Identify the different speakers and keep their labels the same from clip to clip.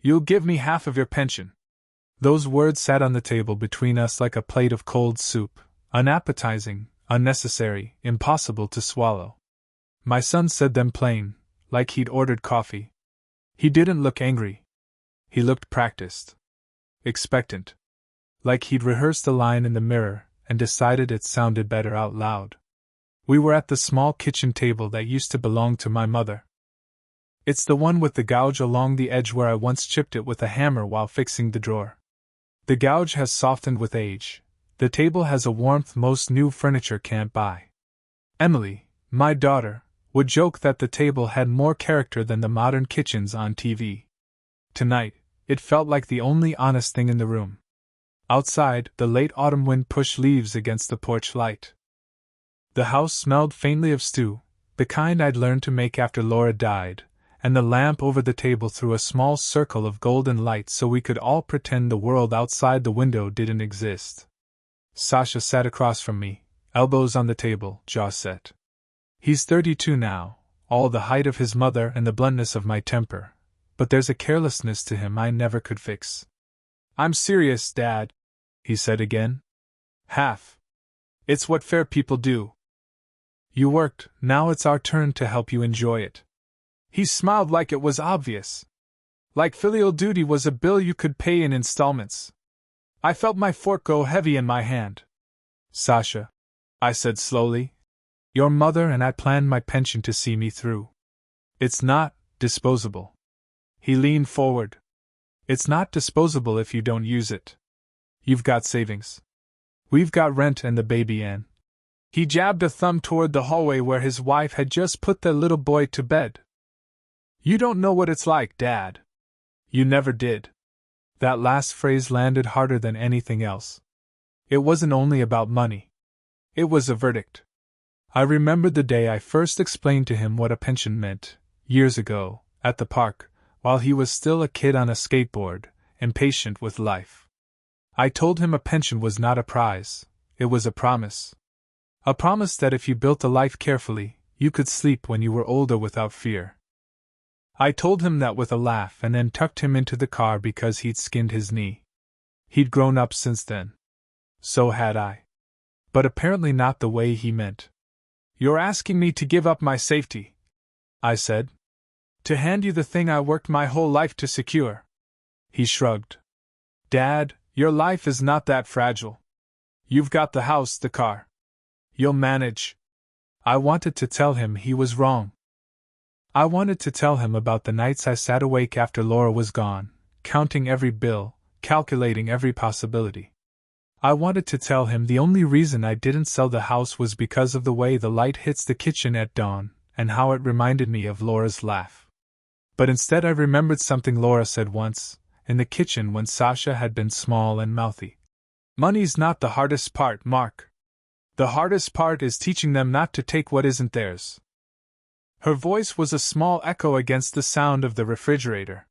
Speaker 1: You'll give me half of your pension. Those words sat on the table between us like a plate of cold soup, unappetizing, unnecessary, impossible to swallow. My son said them plain, like he'd ordered coffee. He didn't look angry. He looked practiced. Expectant. Like he'd rehearsed a line in the mirror and decided it sounded better out loud. We were at the small kitchen table that used to belong to my mother. It's the one with the gouge along the edge where I once chipped it with a hammer while fixing the drawer. The gouge has softened with age. The table has a warmth most new furniture can't buy. Emily, my daughter, would joke that the table had more character than the modern kitchens on TV. Tonight, it felt like the only honest thing in the room. Outside, the late autumn wind pushed leaves against the porch light. The house smelled faintly of stew, the kind I'd learned to make after Laura died, and the lamp over the table threw a small circle of golden light so we could all pretend the world outside the window didn't exist. Sasha sat across from me, elbows on the table, jaw set. He's 32 now, all the height of his mother and the bluntness of my temper, but there's a carelessness to him I never could fix. I'm serious, Dad, he said again. Half. It's what fair people do. You worked, now it's our turn to help you enjoy it. He smiled like it was obvious. Like filial duty was a bill you could pay in installments. I felt my fork go heavy in my hand. Sasha, I said slowly, your mother and I planned my pension to see me through. It's not disposable. He leaned forward. It's not disposable if you don't use it. You've got savings. We've got rent and the baby in. He jabbed a thumb toward the hallway where his wife had just put their little boy to bed. You don't know what it's like, Dad. You never did. That last phrase landed harder than anything else. It wasn't only about money. It was a verdict. I remembered the day I first explained to him what a pension meant, years ago, at the park, while he was still a kid on a skateboard, impatient with life. I told him a pension was not a prize, it was a promise. A promise that if you built a life carefully, you could sleep when you were older without fear. I told him that with a laugh and then tucked him into the car because he'd skinned his knee. He'd grown up since then. So had I. But apparently not the way he meant. You're asking me to give up my safety, I said. To hand you the thing I worked my whole life to secure. He shrugged. Dad, your life is not that fragile. You've got the house, the car. You'll manage. I wanted to tell him he was wrong. I wanted to tell him about the nights I sat awake after Laura was gone, counting every bill, calculating every possibility. I wanted to tell him the only reason I didn't sell the house was because of the way the light hits the kitchen at dawn, and how it reminded me of Laura's laugh. But instead I remembered something Laura said once, in the kitchen when Sasha had been small and mouthy. Money's not the hardest part, Mark. The hardest part is teaching them not to take what isn't theirs. Her voice was a small echo against the sound of the refrigerator.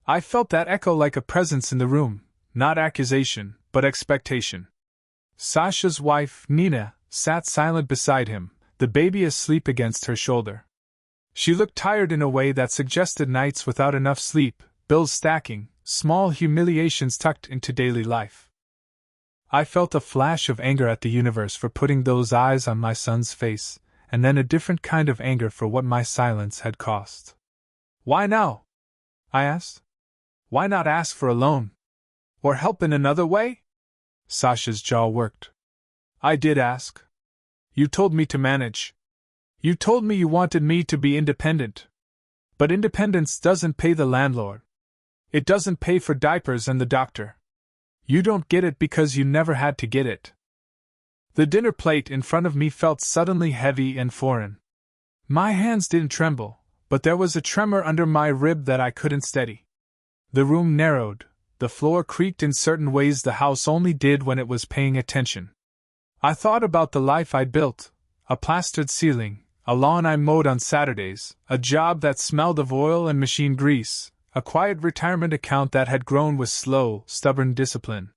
Speaker 1: I felt that echo like a presence in the room, not accusation, but expectation. Sasha's wife, Nina, sat silent beside him, the baby asleep against her shoulder. She looked tired in a way that suggested nights without enough sleep, bills stacking, small humiliations tucked into daily life. I felt a flash of anger at the universe for putting those eyes on my son's face, and then a different kind of anger for what my silence had cost. Why now? I asked. Why not ask for a loan? Or help in another way? Sasha's jaw worked. I did ask. You told me to manage. You told me you wanted me to be independent. But independence doesn't pay the landlord. It doesn't pay for diapers and the doctor. You don't get it because you never had to get it. The dinner plate in front of me felt suddenly heavy and foreign. My hands didn't tremble, but there was a tremor under my rib that I couldn't steady. The room narrowed, the floor creaked in certain ways the house only did when it was paying attention. I thought about the life I'd built, a plastered ceiling, a lawn I mowed on Saturdays, a job that smelled of oil and machine grease, a quiet retirement account that had grown with slow, stubborn discipline.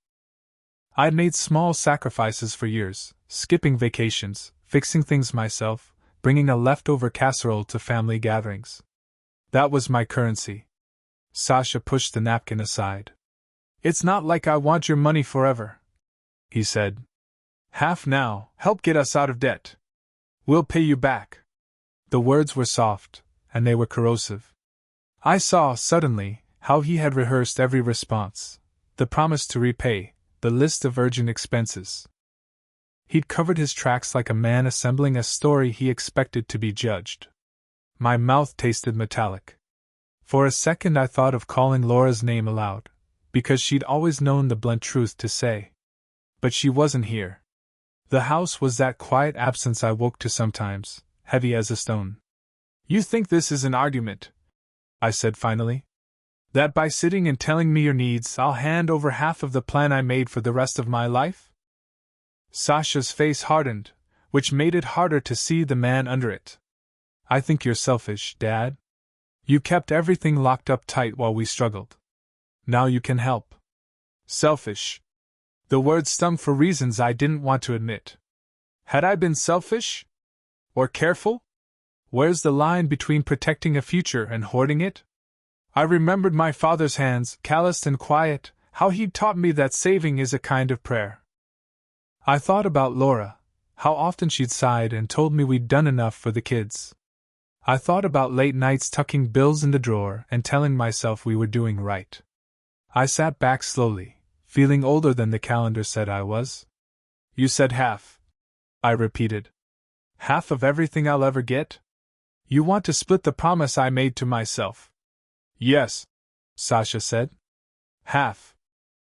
Speaker 1: I'd made small sacrifices for years, skipping vacations, fixing things myself, bringing a leftover casserole to family gatherings. That was my currency. Sasha pushed the napkin aside. It's not like I want your money forever, he said. Half now, help get us out of debt. We'll pay you back. The words were soft, and they were corrosive. I saw, suddenly, how he had rehearsed every response, the promise to repay, the list of urgent expenses. He'd covered his tracks like a man assembling a story he expected to be judged. My mouth tasted metallic. For a second I thought of calling Laura's name aloud, because she'd always known the blunt truth to say. But she wasn't here. The house was that quiet absence I woke to sometimes, heavy as a stone. You think this is an argument? I said finally. That by sitting and telling me your needs, I'll hand over half of the plan I made for the rest of my life? Sasha's face hardened, which made it harder to see the man under it. I think you're selfish, Dad. You kept everything locked up tight while we struggled. Now you can help. Selfish. The word stung for reasons I didn't want to admit. Had I been selfish? Or careful? Where's the line between protecting a future and hoarding it? I remembered my father's hands, calloused and quiet, how he'd taught me that saving is a kind of prayer. I thought about Laura, how often she'd sighed and told me we'd done enough for the kids. I thought about late nights tucking bills in the drawer and telling myself we were doing right. I sat back slowly, feeling older than the calendar said I was. You said half, I repeated. Half of everything I'll ever get? You want to split the promise I made to myself? Yes, Sasha said. Half.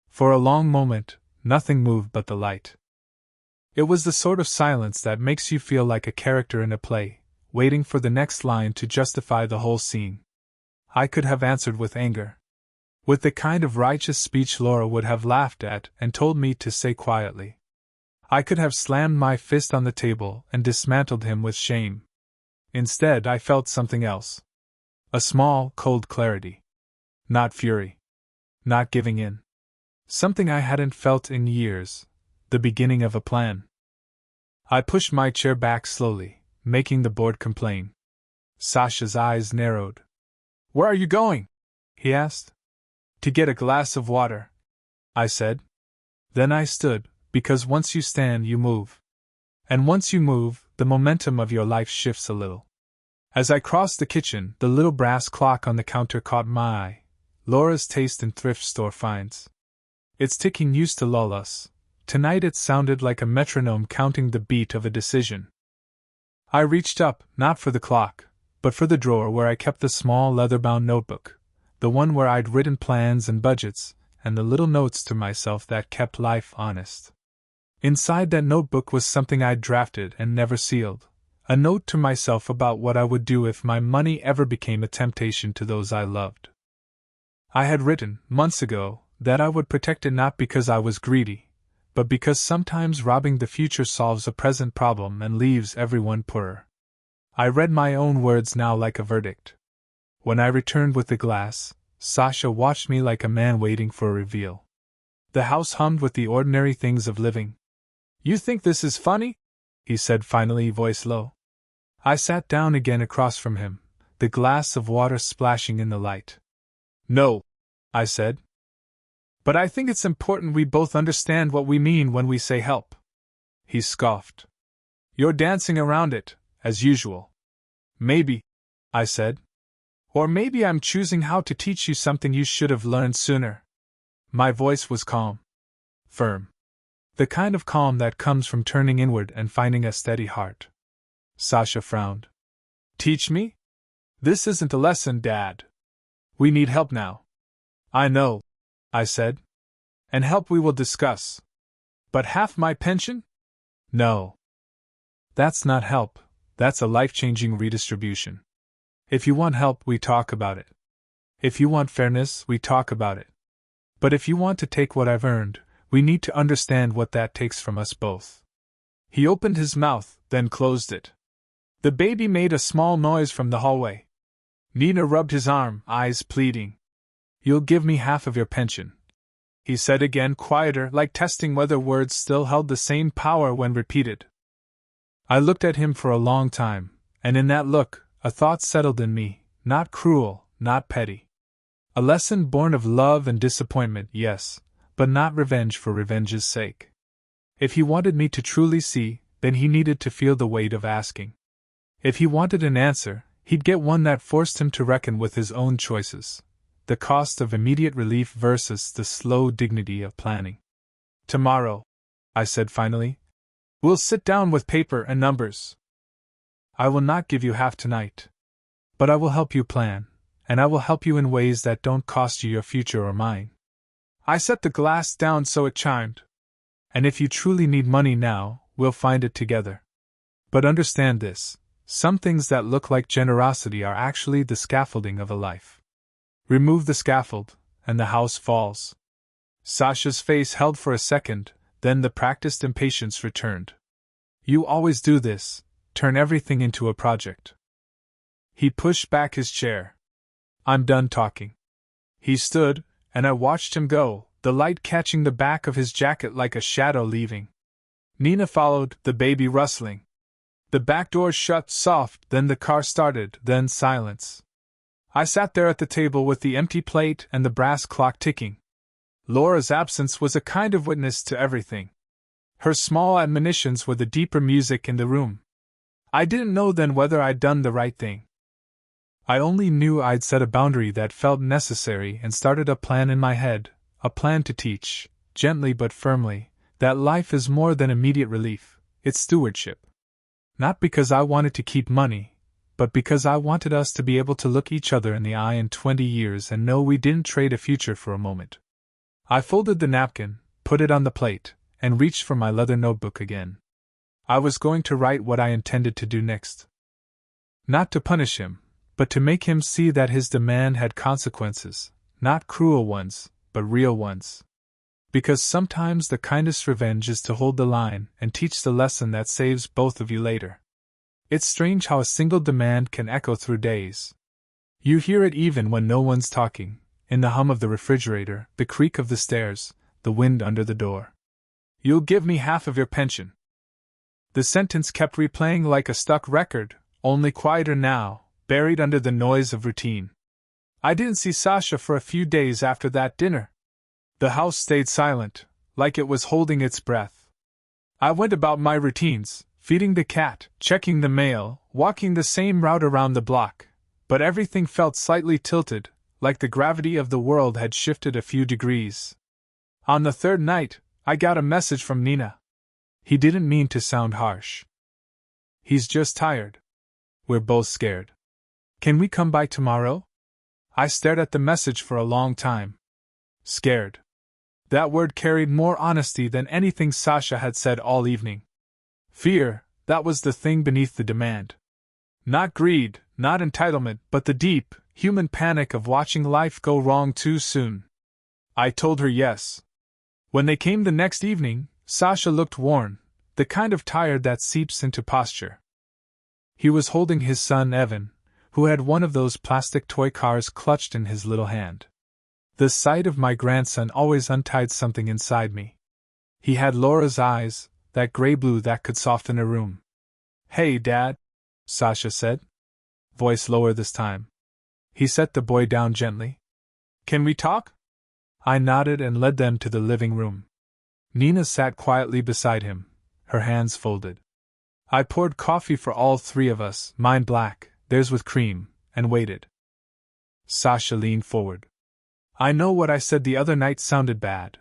Speaker 1: For a long moment, nothing moved but the light. It was the sort of silence that makes you feel like a character in a play, waiting for the next line to justify the whole scene. I could have answered with anger. With the kind of righteous speech Laura would have laughed at and told me to say quietly. I could have slammed my fist on the table and dismantled him with shame. Instead, I felt something else. A small, cold clarity. Not fury. Not giving in. Something I hadn't felt in years. The beginning of a plan. I pushed my chair back slowly, making the board complain. Sasha's eyes narrowed. Where are you going? He asked. To get a glass of water, I said. Then I stood, because once you stand, you move. And once you move, the momentum of your life shifts a little. As I crossed the kitchen, the little brass clock on the counter caught my eye. Laura's taste in thrift store finds. Its ticking used to lull us. Tonight it sounded like a metronome counting the beat of a decision. I reached up, not for the clock, but for the drawer where I kept the small leather-bound notebook, the one where I'd written plans and budgets, and the little notes to myself that kept life honest. Inside that notebook was something I'd drafted and never sealed, a note to myself about what I would do if my money ever became a temptation to those I loved. I had written, months ago, that I would protect it not because I was greedy, but because sometimes robbing the future solves a present problem and leaves everyone poorer. I read my own words now like a verdict. When I returned with the glass, Sasha watched me like a man waiting for a reveal. The house hummed with the ordinary things of living. You think this is funny? He said finally, voice low. I sat down again across from him, the glass of water splashing in the light. No, I said. But I think it's important we both understand what we mean when we say help. He scoffed. You're dancing around it, as usual. Maybe, I said. Or maybe I'm choosing how to teach you something you should have learned sooner. My voice was calm. Firm. The kind of calm that comes from turning inward and finding a steady heart. Sasha frowned. Teach me? This isn't a lesson, Dad. We need help now. I know, I said. And help we will discuss. But half my pension? No. That's not help, that's a life-changing redistribution. If you want help, we talk about it. If you want fairness, we talk about it. But if you want to take what I've earned, we need to understand what that takes from us both. He opened his mouth, then closed it. The baby made a small noise from the hallway. Nina rubbed his arm, eyes pleading. You'll give me half of your pension, he said again, quieter, like testing whether words still held the same power when repeated. I looked at him for a long time, and in that look, a thought settled in me, not cruel, not petty. A lesson born of love and disappointment, yes, but not revenge for revenge's sake. If he wanted me to truly see, then he needed to feel the weight of asking. If he wanted an answer, he'd get one that forced him to reckon with his own choices, the cost of immediate relief versus the slow dignity of planning. Tomorrow, I said finally, we'll sit down with paper and numbers. I will not give you half tonight. But I will help you plan, and I will help you in ways that don't cost you your future or mine. I set the glass down so it chimed. And if you truly need money now, we'll find it together. But understand this, some things that look like generosity are actually the scaffolding of a life. Remove the scaffold, and the house falls. Sasha's face held for a second, then the practiced impatience returned. You always do this, turn everything into a project. He pushed back his chair. I'm done talking. He stood, and I watched him go, the light catching the back of his jacket like a shadow leaving. Nina followed, the baby rustling. The back door shut soft, then the car started, then silence. I sat there at the table with the empty plate and the brass clock ticking. Laura's absence was a kind of witness to everything. Her small admonitions were the deeper music in the room. I didn't know then whether I'd done the right thing. I only knew I'd set a boundary that felt necessary and started a plan in my head, a plan to teach, gently but firmly, that life is more than immediate relief, it's stewardship. Not because I wanted to keep money, but because I wanted us to be able to look each other in the eye in 20 years and know we didn't trade a future for a moment. I folded the napkin, put it on the plate, and reached for my leather notebook again. I was going to write what I intended to do next. Not to punish him, but to make him see that his demand had consequences, not cruel ones, but real ones. Because sometimes the kindest revenge is to hold the line and teach the lesson that saves both of you later. It's strange how a single demand can echo through days. You hear it even when no one's talking, in the hum of the refrigerator, the creak of the stairs, the wind under the door. You'll give me half of your pension. The sentence kept replaying like a stuck record, only quieter now, buried under the noise of routine. I didn't see Sasha for a few days after that dinner. The house stayed silent, like it was holding its breath. I went about my routines, feeding the cat, checking the mail, walking the same route around the block, but everything felt slightly tilted, like the gravity of the world had shifted a few degrees. On the third night, I got a message from Nina. He didn't mean to sound harsh. He's just tired. We're both scared. Can we come by tomorrow? I stared at the message for a long time. Scared. That word carried more honesty than anything Sasha had said all evening. Fear, that was the thing beneath the demand. Not greed, not entitlement, but the deep, human panic of watching life go wrong too soon. I told her yes. When they came the next evening, Sasha looked worn, the kind of tired that seeps into posture. He was holding his son Evan, who had one of those plastic toy cars clutched in his little hand. The sight of my grandson always untied something inside me. He had Laura's eyes, that gray-blue that could soften a room. Hey, Dad, Sasha said. Voice lower this time. He set the boy down gently. Can we talk? I nodded and led them to the living room. Nina sat quietly beside him, her hands folded. I poured coffee for all three of us, mine black, theirs with cream, and waited. Sasha leaned forward. I know what I said the other night sounded bad.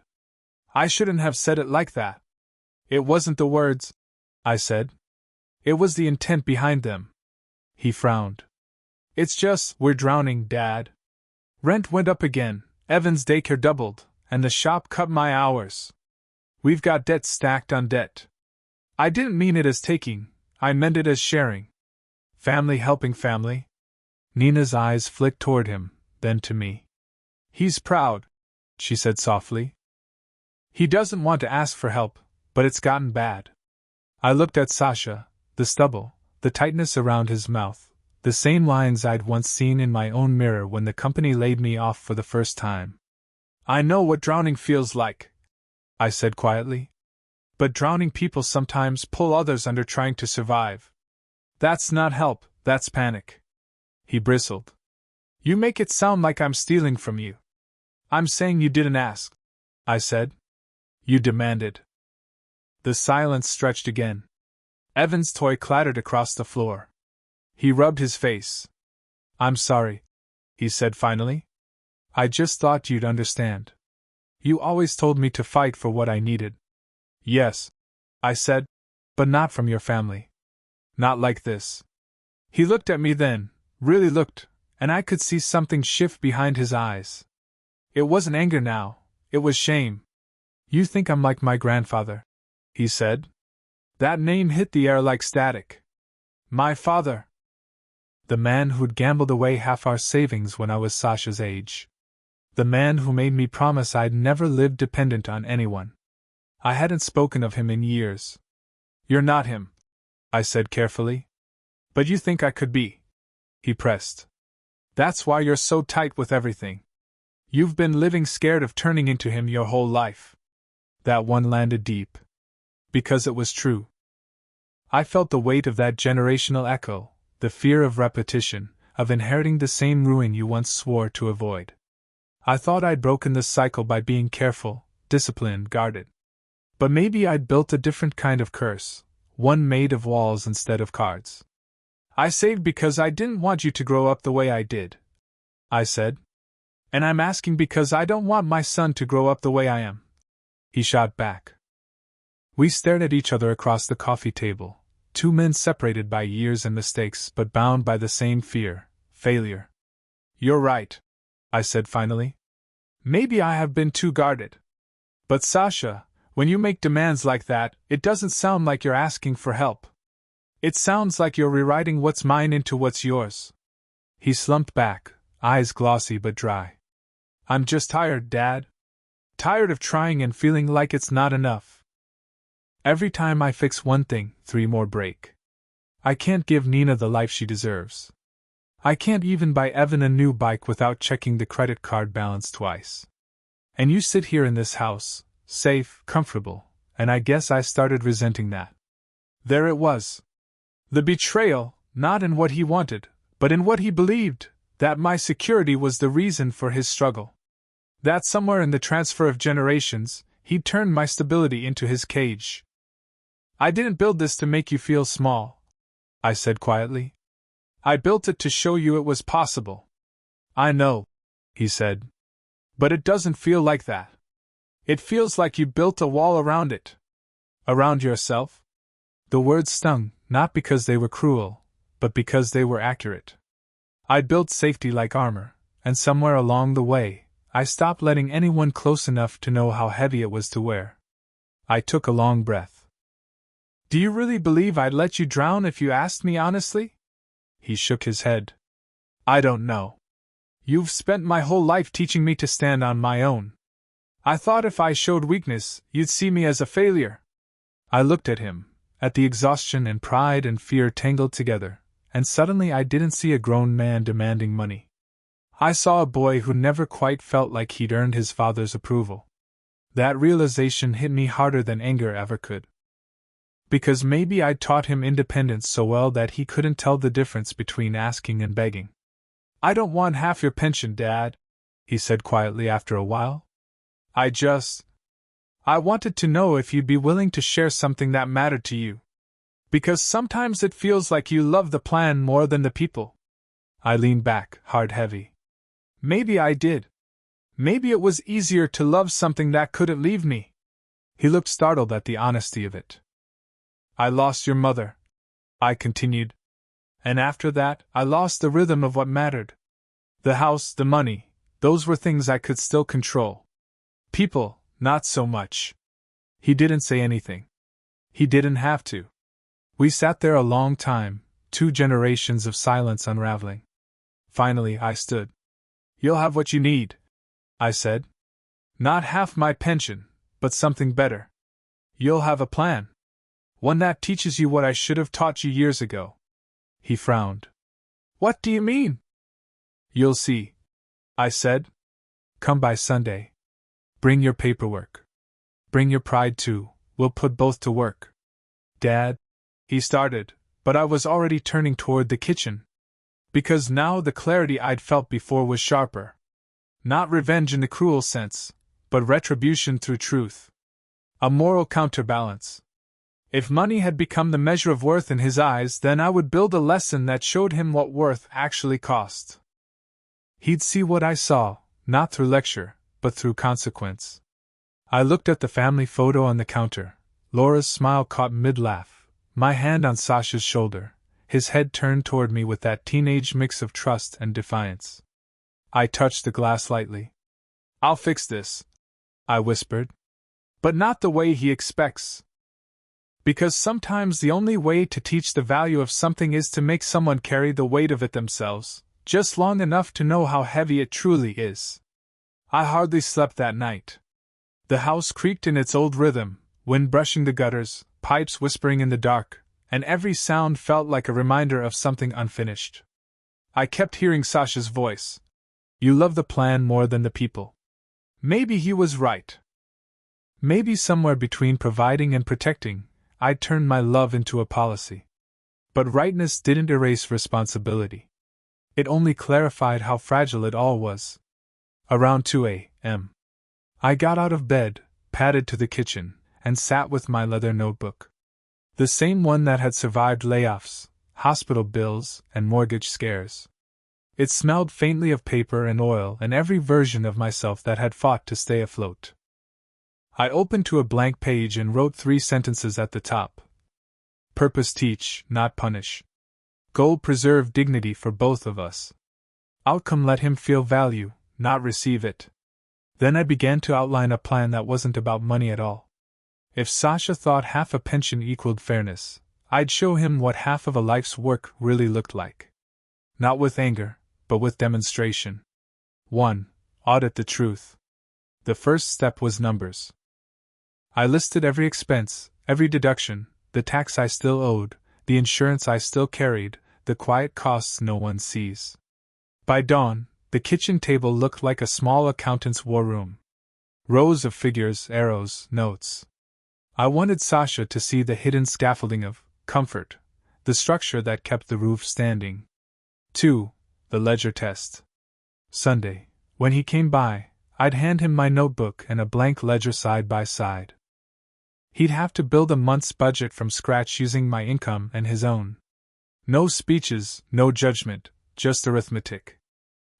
Speaker 1: I shouldn't have said it like that. It wasn't the words, I said. It was the intent behind them. He frowned. It's just, we're drowning, Dad. Rent went up again, Evan's daycare doubled, and the shop cut my hours. We've got debt stacked on debt. I didn't mean it as taking, I meant it as sharing. Family helping family. Nina's eyes flicked toward him, then to me. He's proud, she said softly. He doesn't want to ask for help, but it's gotten bad. I looked at Sasha, the stubble, the tightness around his mouth, the same lines I'd once seen in my own mirror when the company laid me off for the first time. I know what drowning feels like, I said quietly. But drowning people sometimes pull others under trying to survive. That's not help, that's panic. He bristled. You make it sound like I'm stealing from you. I'm saying you didn't ask, I said. You demanded. The silence stretched again. Evan's toy clattered across the floor. He rubbed his face. I'm sorry, he said finally. I just thought you'd understand. You always told me to fight for what I needed. Yes, I said, but not from your family. Not like this. He looked at me then, really looked, and I could see something shift behind his eyes. It wasn't anger now, it was shame. You think I'm like my grandfather, he said. That name hit the air like static. My father. The man who'd gambled away half our savings when I was Sasha's age. The man who made me promise I'd never live dependent on anyone. I hadn't spoken of him in years. You're not him, I said carefully. But you think I could be, he pressed. That's why you're so tight with everything. You've been living scared of turning into him your whole life. That one landed deep. Because it was true. I felt the weight of that generational echo, the fear of repetition, of inheriting the same ruin you once swore to avoid. I thought I'd broken the cycle by being careful, disciplined, guarded. But maybe I'd built a different kind of curse, one made of walls instead of cards. I saved because I didn't want you to grow up the way I did, I said. And I'm asking because I don't want my son to grow up the way I am. He shot back. We stared at each other across the coffee table, two men separated by years and mistakes but bound by the same fear, failure. You're right, I said finally. Maybe I have been too guarded. But Sasha, when you make demands like that, it doesn't sound like you're asking for help. It sounds like you're rewriting what's mine into what's yours. He slumped back, eyes glossy but dry. I'm just tired, Dad. Tired of trying and feeling like it's not enough. Every time I fix one thing, 3 more break. I can't give Nina the life she deserves. I can't even buy Evan a new bike without checking the credit card balance twice. And you sit here in this house, safe, comfortable, and I guess I started resenting that. There it was. The betrayal, not in what he wanted, but in what he believed, that my security was the reason for his struggle. That somewhere in the transfer of generations, he'd turned my stability into his cage. I didn't build this to make you feel small, I said quietly. I built it to show you it was possible. I know, he said. But it doesn't feel like that. It feels like you built a wall around it. Around yourself? The words stung, not because they were cruel, but because they were accurate. I'd built safety like armor, and somewhere along the way, I stopped letting anyone close enough to know how heavy it was to wear. I took a long breath. Do you really believe I'd let you drown if you asked me honestly? He shook his head. I don't know. You've spent my whole life teaching me to stand on my own. I thought if I showed weakness, you'd see me as a failure. I looked at him, at the exhaustion and pride and fear tangled together, and suddenly I didn't see a grown man demanding money. I saw a boy who never quite felt like he'd earned his father's approval. That realization hit me harder than anger ever could. Because maybe I'd taught him independence so well that he couldn't tell the difference between asking and begging. I don't want half your pension, Dad, he said quietly after a while. I wanted to know if you'd be willing to share something that mattered to you. Because sometimes it feels like you love the plan more than the people. I leaned back, heart heavy. Maybe I did. Maybe it was easier to love something that couldn't leave me. He looked startled at the honesty of it. I lost your mother, I continued. And after that, I lost the rhythm of what mattered. The house, the money, those were things I could still control. People, not so much. He didn't say anything. He didn't have to. We sat there a long time, 2 generations of silence unraveling. Finally, I stood. You'll have what you need, I said. Not half my pension, but something better. You'll have a plan. One that teaches you what I should have taught you years ago. He frowned. What do you mean? You'll see, I said. Come by Sunday. Bring your paperwork. Bring your pride too, we'll put both to work. Dad, he started, but I was already turning toward the kitchen. Because now the clarity I'd felt before was sharper. Not revenge in the cruel sense, but retribution through truth. A moral counterbalance. If money had become the measure of worth in his eyes, then I would build a lesson that showed him what worth actually cost. He'd see what I saw, not through lecture, but through consequence. I looked at the family photo on the counter. Laura's smile caught mid-laugh, my hand on Sasha's shoulder, his head turned toward me with that teenage mix of trust and defiance. I touched the glass lightly. "I'll fix this," I whispered. "But not the way he expects." Because sometimes the only way to teach the value of something is to make someone carry the weight of it themselves, just long enough to know how heavy it truly is. I hardly slept that night. The house creaked in its old rhythm, wind brushing the gutters, pipes whispering in the dark, and every sound felt like a reminder of something unfinished. I kept hearing Sasha's voice. "You love the plan more than the people." Maybe he was right. Maybe somewhere between providing and protecting, I'd turned my love into a policy. But rightness didn't erase responsibility. It only clarified how fragile it all was. Around 2 a.m. I got out of bed, padded to the kitchen, and sat with my leather notebook. The same one that had survived layoffs, hospital bills, and mortgage scares. It smelled faintly of paper and oil and every version of myself that had fought to stay afloat. I opened to a blank page and wrote 3 sentences at the top. Purpose teach, not punish. Goal preserve dignity for both of us. Outcome let him feel value, not receive it. Then I began to outline a plan that wasn't about money at all. If Sasha thought half a pension equaled fairness, I'd show him what half of a life's work really looked like. Not with anger, but with demonstration. 1. Audit the truth. The first step was numbers. I listed every expense, every deduction, the tax I still owed, the insurance I still carried, the quiet costs no one sees. By dawn, the kitchen table looked like a small accountant's war room. Rows of figures, arrows, notes. I wanted Sasha to see the hidden scaffolding of comfort, the structure that kept the roof standing. 2. The ledger test. Sunday, when he came by, I'd hand him my notebook and a blank ledger side by side. He'd have to build a month's budget from scratch using my income and his own. No speeches, no judgment, just arithmetic.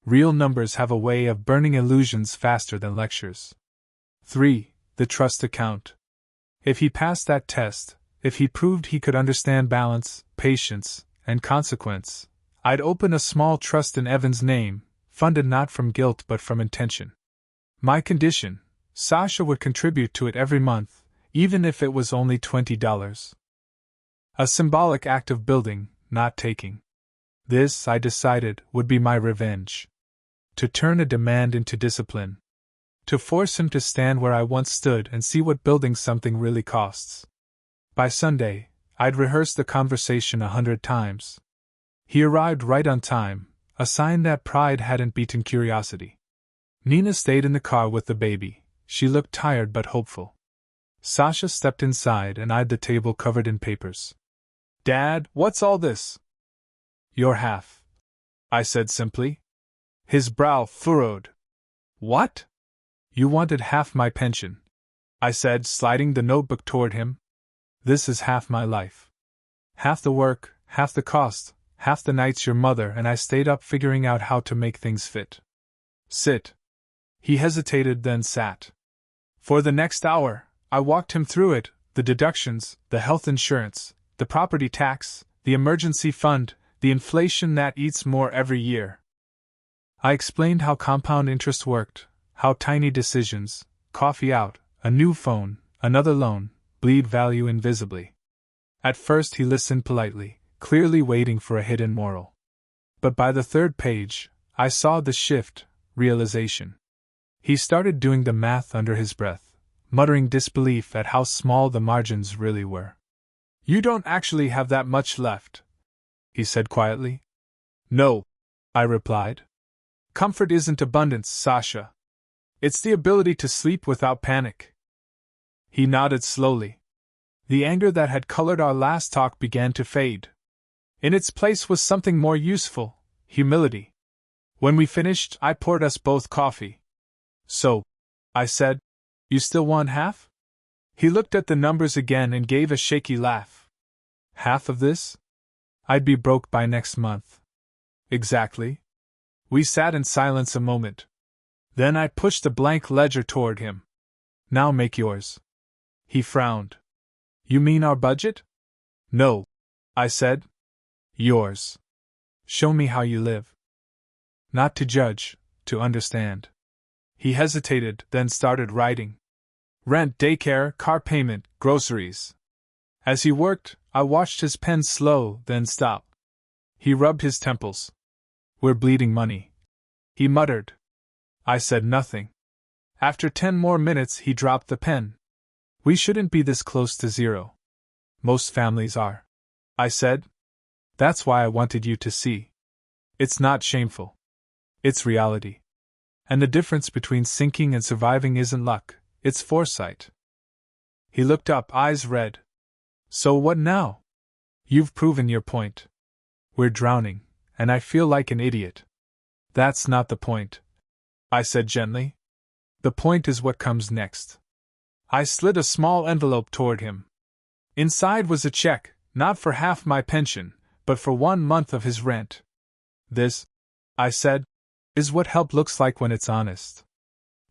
Speaker 1: Real numbers have a way of burning illusions faster than lectures. 3. The trust account. If he passed that test, if he proved he could understand balance, patience, and consequence, I'd open a small trust in Evan's name, funded not from guilt but from intention. My condition: Sasha would contribute to it every month, even if it was only $20. A symbolic act of building, not taking. This, I decided, would be my revenge. To turn a demand into discipline. To force him to stand where I once stood and see what building something really costs. By Sunday, I'd rehearsed the conversation 100 times. He arrived right on time, a sign that pride hadn't beaten curiosity. Nina stayed in the car with the baby. She looked tired but hopeful. Sasha stepped inside and eyed the table covered in papers. "Dad, what's all this?" "Your half," I said simply. His brow furrowed. "What?" "You wanted half my pension," I said, sliding the notebook toward him. "This is half my life. Half the work, half the cost, half the nights your mother and I stayed up figuring out how to make things fit." "Sit." He hesitated, then sat. For the next hour, I walked him through it, the deductions, the health insurance, the property tax, the emergency fund, the inflation that eats more every year. I explained how compound interest worked, how tiny decisions, coffee out, a new phone, another loan, bleed value invisibly. At first he listened politely, clearly waiting for a hidden moral. But by the 3rd page, I saw the shift, realization. He started doing the math under his breath, muttering disbelief at how small the margins really were. "You don't actually have that much left," he said quietly. "No," I replied. "Comfort isn't abundance, Sasha. It's the ability to sleep without panic." He nodded slowly. The anger that had colored our last talk began to fade. In its place was something more useful, humility. When we finished, I poured us both coffee. So, I said, you still want half? He looked at the numbers again and gave a shaky laugh. Half of this? I'd be broke by next month. Exactly. We sat in silence a moment. Then I pushed a blank ledger toward him. Now make yours. He frowned. You mean our budget? No, I said. Yours. Show me how you live. Not to judge, to understand. He hesitated, then started writing. Rent, daycare, car payment, groceries. As he worked, I watched his pen slow, then stop. He rubbed his temples. We're bleeding money, he muttered. I said nothing. After 10 more minutes, he dropped the pen. We shouldn't be this close to zero. Most families are, I said. That's why I wanted you to see. It's not shameful. It's reality. And the difference between sinking and surviving isn't luck, it's foresight. He looked up, eyes red. So what now? You've proven your point. We're drowning, and I feel like an idiot. That's not the point, I said gently. The point is what comes next. I slid a small envelope toward him. Inside was a check, not for half my pension, but for 1 month of his rent. This, I said, is what help looks like when it's honest.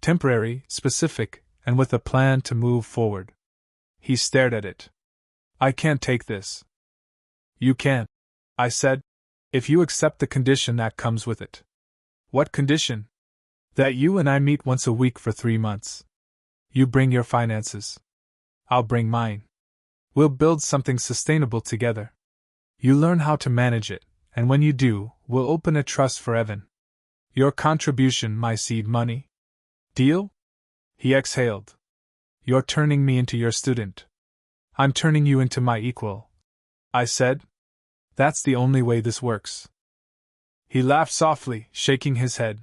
Speaker 1: Temporary, specific, and with a plan to move forward. He stared at it. I can't take this. You can, I said, if you accept the condition that comes with it. What condition? That you and I meet once a week for 3 months. You bring your finances. I'll bring mine. We'll build something sustainable together. You learn how to manage it, and when you do, we'll open a trust for Evan. Your contribution, my seed money. Deal? He exhaled. You're turning me into your student. I'm turning you into my equal, I said. That's the only way this works. He laughed softly, shaking his head.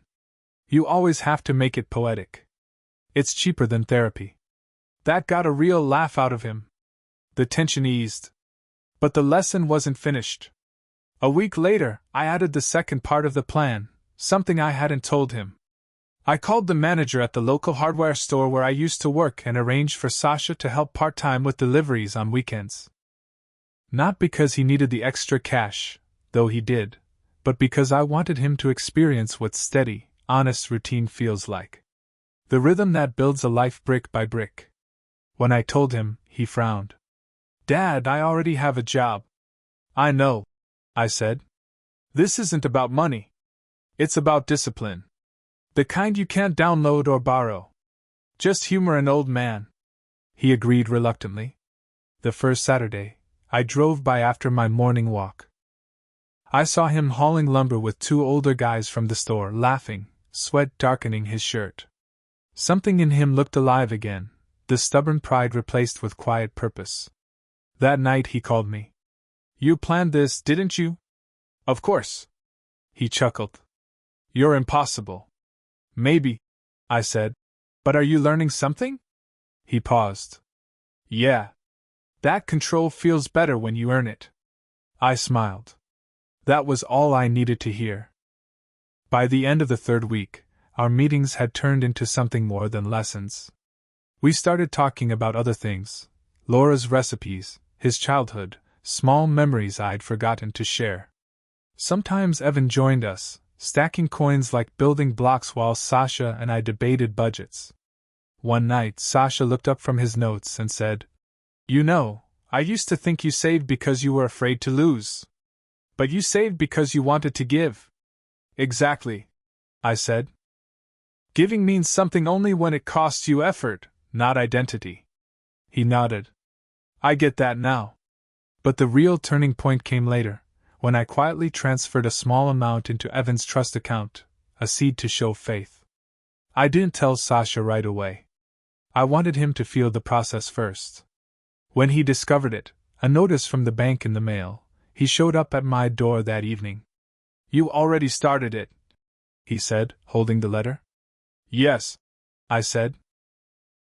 Speaker 1: You always have to make it poetic. It's cheaper than therapy. That got a real laugh out of him. The tension eased. But the lesson wasn't finished. A week later, I added the second part of the plan, something I hadn't told him. I called the manager at the local hardware store where I used to work and arranged for Sasha to help part-time with deliveries on weekends. Not because he needed the extra cash, though he did, but because I wanted him to experience what steady, honest routine feels like. The rhythm that builds a life brick by brick. When I told him, he frowned. Dad, I already have a job. I know, I said. This isn't about money. It's about discipline. The kind you can't download or borrow. Just humor an old man. He agreed reluctantly. The first Saturday, I drove by after my morning walk. I saw him hauling lumber with 2 older guys from the store, laughing, sweat darkening his shirt. Something in him looked alive again, the stubborn pride replaced with quiet purpose. That night he called me. You planned this, didn't you? Of course. He chuckled. You're impossible. Maybe, I said. But are you learning something? He paused. Yeah. That control feels better when you earn it. I smiled. That was all I needed to hear. By the end of the 3rd week, our meetings had turned into something more than lessons. We started talking about other things. Laura's recipes, his childhood, small memories I'd forgotten to share. Sometimes Evan joined us, stacking coins like building blocks while Sasha and I debated budgets. One night, Sasha looked up from his notes and said, You know, I used to think you saved because you were afraid to lose. But you saved because you wanted to give. Exactly, I said. Giving means something only when it costs you effort, not identity. He nodded. I get that now. But the real turning point came later, when I quietly transferred a small amount into Evan's trust account, a seed to show faith. I didn't tell Sasha right away. I wanted him to feel the process first. When he discovered it, a notice from the bank in the mail, he showed up at my door that evening. You already started it, he said, holding the letter. Yes, I said.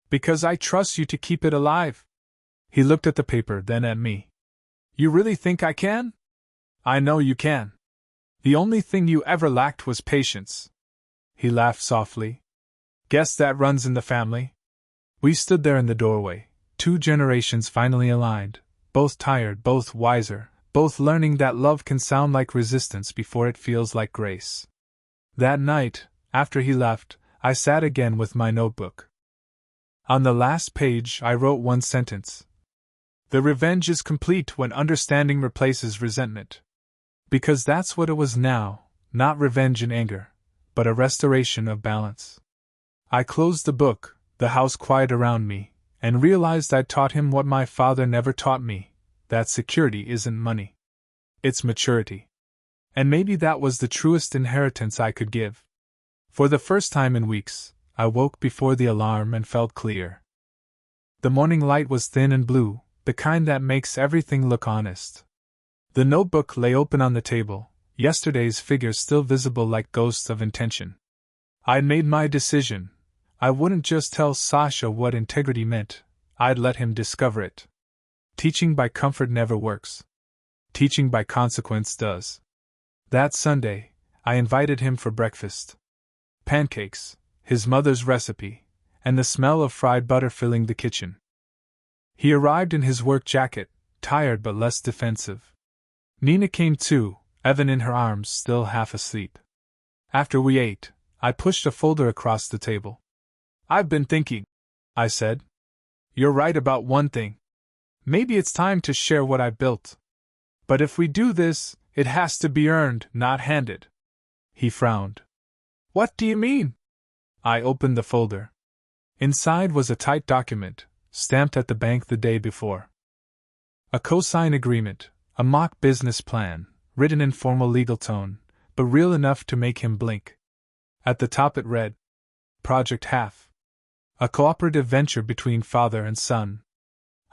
Speaker 1: Because I trust you to keep it alive. He looked at the paper, then at me. You really think I can? I know you can. The only thing you ever lacked was patience. He laughed softly. Guess that runs in the family? We stood there in the doorway, 2 generations finally aligned, both tired, both wiser, both learning that love can sound like resistance before it feels like grace. That night, after he left, I sat again with my notebook. On the last page, I wrote one sentence. The revenge is complete when understanding replaces resentment. Because that's what it was now, not revenge and anger, but a restoration of balance. I closed the book, the house quiet around me, and realized I'd taught him what my father never taught me, that security isn't money. It's maturity. And maybe that was the truest inheritance I could give. For the first time in weeks, I woke before the alarm and felt clear. The morning light was thin and blue, the kind that makes everything look honest. The notebook lay open on the table, yesterday's figures still visible like ghosts of intention. I'd made my decision. I wouldn't just tell Sasha what integrity meant, I'd let him discover it. Teaching by comfort never works. Teaching by consequence does. That Sunday, I invited him for breakfast. Pancakes, his mother's recipe, and the smell of fried butter filling the kitchen. He arrived in his work jacket, tired but less defensive. Nina came too, Evan in her arms, still half asleep. After we ate, I pushed a folder across the table. I've been thinking, I said. You're right about one thing. Maybe it's time to share what I've built. But if we do this, it has to be earned, not handed. He frowned. What do you mean? I opened the folder. Inside was a tight document, stamped at the bank the day before. A cosign agreement, a mock business plan, written in formal legal tone, but real enough to make him blink. At the top it read, Project Half. A cooperative venture between father and son.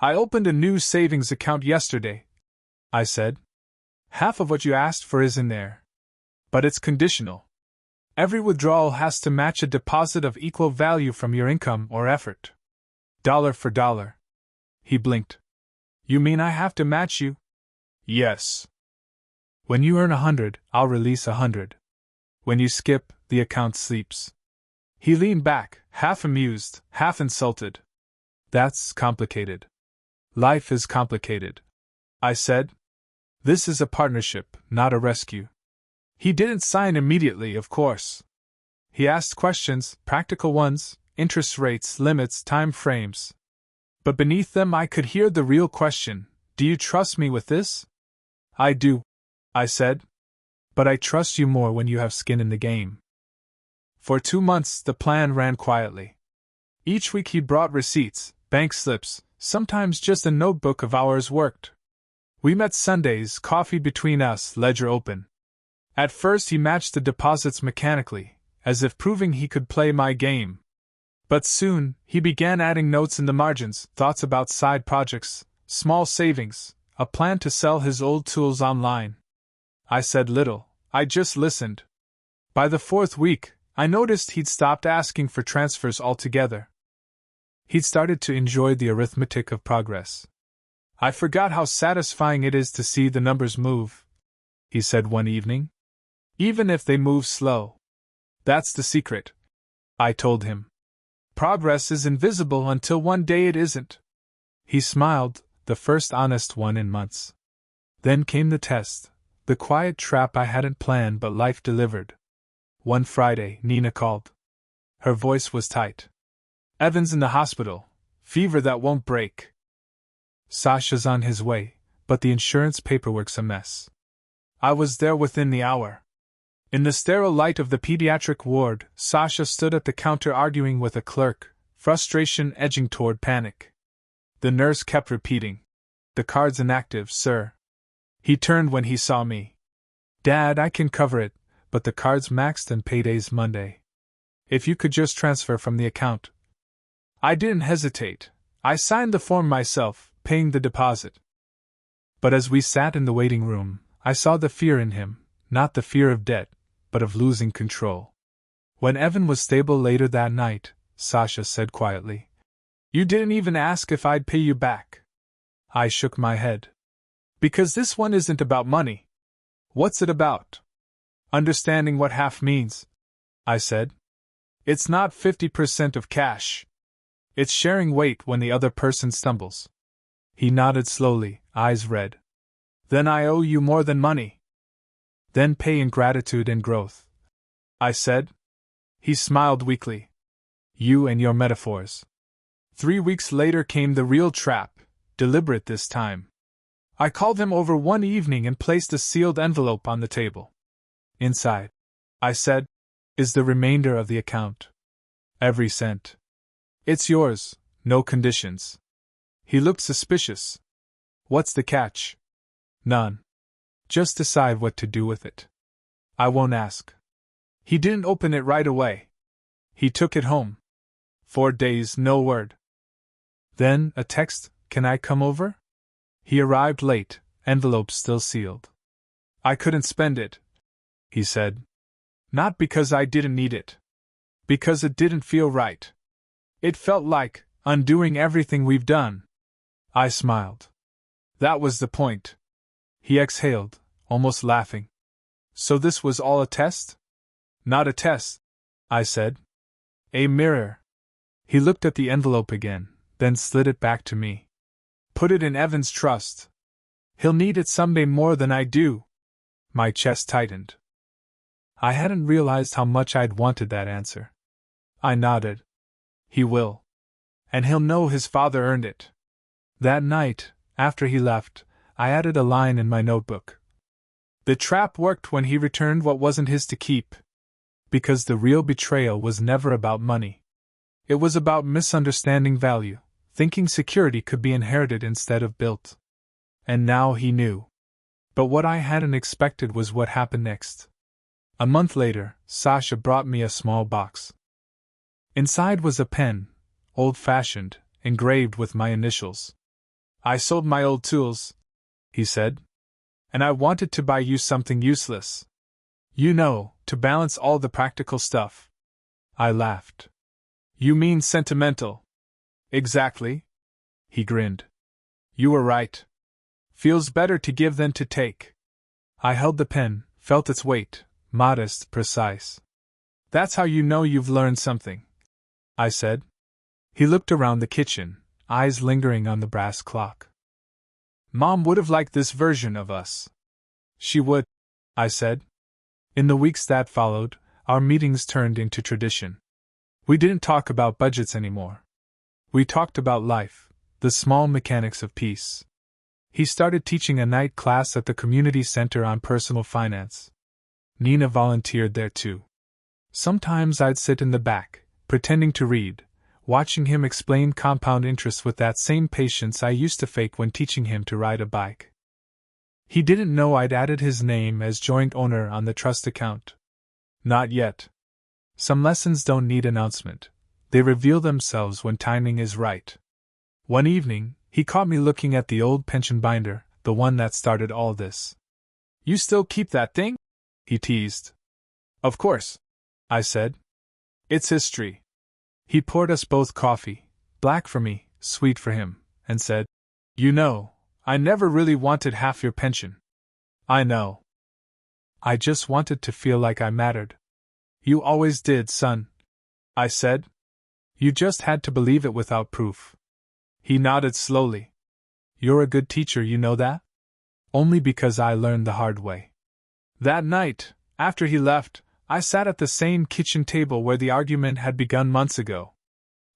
Speaker 1: I opened a new savings account yesterday, I said. Half of what you asked for is in there. But it's conditional. Every withdrawal has to match a deposit of equal value from your income or effort. Dollar for dollar. He blinked. You mean I have to match you? Yes. When you earn 100, I'll release 100. When you skip, the account sleeps. He leaned back, half amused, half insulted. That's complicated. Life is complicated, I said. This is a partnership, not a rescue. He didn't sign immediately, of course. He asked questions, practical ones, interest rates, limits, time frames. But beneath them I could hear the real question, do you trust me with this? I do, I said. But I trust you more when you have skin in the game. For 2 months the plan ran quietly. Each week he brought receipts, bank slips, sometimes just a notebook of hours worked. We met Sundays, coffee between us, ledger open. At first he matched the deposits mechanically, as if proving he could play my game. But soon, he began adding notes in the margins, thoughts about side projects, small savings, a plan to sell his old tools online. I said little, I just listened. By the 4th week, I noticed he'd stopped asking for transfers altogether. He'd started to enjoy the arithmetic of progress. I forgot how satisfying it is to see the numbers move, he said one evening. Even if they move slow. That's the secret, I told him. Progress is invisible until one day it isn't. He smiled, the first honest one in months. Then came the test, the quiet trap I hadn't planned but life delivered. One Friday, Nina called. Her voice was tight. Evan's in the hospital, fever that won't break. Sasha's on his way, but the insurance paperwork's a mess. I was there within the hour. In the sterile light of the pediatric ward, Sasha stood at the counter arguing with a clerk, frustration edging toward panic. The nurse kept repeating, "The card's inactive, sir." He turned when he saw me. "Dad, I can cover it, but the card's maxed and payday's Monday. If you could just transfer from the account." I didn't hesitate. I signed the form myself, paying the deposit. But as we sat in the waiting room, I saw the fear in him, not the fear of debt, but of losing control. When Evan was stable later that night, Sasha said quietly, "You didn't even ask if I'd pay you back." I shook my head. "Because this one isn't about money." "What's it about?" Understanding what half means, I said. It's not 50% of cash. It's sharing weight when the other person stumbles. He nodded slowly, eyes red. Then I owe you more than money. Then pay in gratitude and growth, I said. He smiled weakly. You and your metaphors. 3 weeks later came the real trap, deliberate this time. I called him over one evening and placed a sealed envelope on the table. Inside, I said, is the remainder of the account. Every cent. It's yours, no conditions. He looked suspicious. What's the catch? None. Just decide what to do with it. I won't ask. He didn't open it right away. He took it home. 4 days, no word. Then, a text, can I come over? He arrived late, envelope still sealed. I couldn't spend it, he said. Not because I didn't need it. Because it didn't feel right. It felt like undoing everything we've done. I smiled. That was the point. He exhaled, almost laughing. So this was all a test? Not a test, I said. A mirror. He looked at the envelope again, then slid it back to me. Put it in Evan's trust. He'll need it someday more than I do. My chest tightened. I hadn't realized how much I'd wanted that answer. I nodded. He will. And he'll know his father earned it. That night, after he left, I added a line in my notebook. The trap worked when he returned what wasn't his to keep. Because the real betrayal was never about money. It was about misunderstanding value, thinking security could be inherited instead of built. And now he knew. But what I hadn't expected was what happened next. A month later, Sasha brought me a small box. Inside was a pen, old-fashioned, engraved with my initials. I sold my old tools, he said. And I wanted to buy you something useless. You know, to balance all the practical stuff. I laughed. You mean sentimental? Exactly. He grinned. You were right. Feels better to give than to take. I held the pen, felt its weight, modest, precise. That's how you know you've learned something, I said. He looked around the kitchen, eyes lingering on the brass clock. Mom would have liked this version of us. She would, I said. In the weeks that followed, our meetings turned into tradition. We didn't talk about budgets anymore. We talked about life, the small mechanics of peace. He started teaching a night class at the community center on personal finance. Nina volunteered there too. Sometimes I'd sit in the back, pretending to read, watching him explain compound interest with that same patience I used to fake when teaching him to ride a bike. He didn't know I'd added his name as joint owner on the trust account. Not yet. Some lessons don't need announcement. They reveal themselves when timing is right. One evening, he caught me looking at the old pension binder, the one that started all this. You still keep that thing? He teased. Of course, I said. It's history. He poured us both coffee, black for me, sweet for him, and said, You know, I never really wanted half your pension. I know. I just wanted to feel like I mattered. You always did, son, I said. You just had to believe it without proof. He nodded slowly. You're a good teacher, you know that? Only because I learned the hard way. That night, after he left, I sat at the same kitchen table where the argument had begun months ago.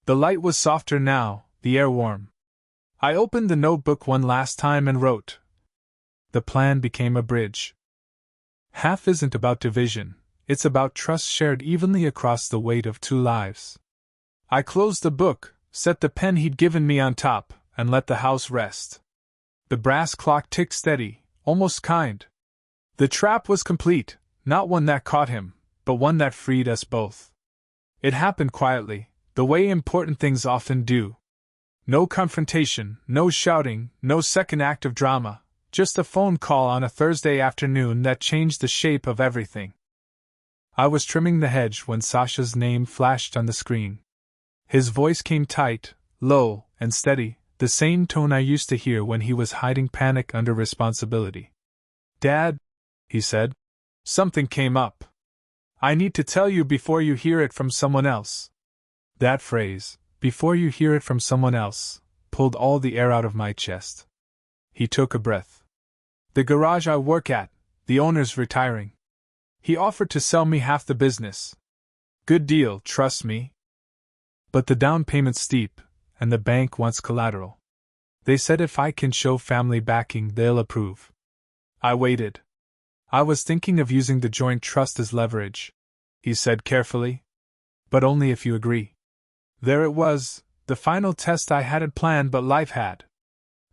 Speaker 1: The light was softer now, the air warm. I opened the notebook one last time and wrote. The plan became a bridge. Half isn't about division, it's about trust shared evenly across the weight of 2 lives. I closed the book, set the pen he'd given me on top, and let the house rest. The brass clock ticked steady, almost kind. The trap was complete, not one that caught him, but one that freed us both. It happened quietly, the way important things often do. No confrontation, no shouting, no second act of drama, just a phone call on a Thursday afternoon that changed the shape of everything. I was trimming the hedge when Sasha's name flashed on the screen. His voice came tight, low, and steady, the same tone I used to hear when he was hiding panic under responsibility. Dad, he said. Something came up. I need to tell you before you hear it from someone else. That phrase, before you hear it from someone else, pulled all the air out of my chest. He took a breath. The garage I work at, the owner's retiring. He offered to sell me half the business. Good deal, trust me. But the down payment's steep, and the bank wants collateral. They said if I can show family backing, they'll approve. I waited. I was thinking of using the joint trust as leverage, he said carefully. But only if you agree. There it was, the final test I hadn't planned but life had.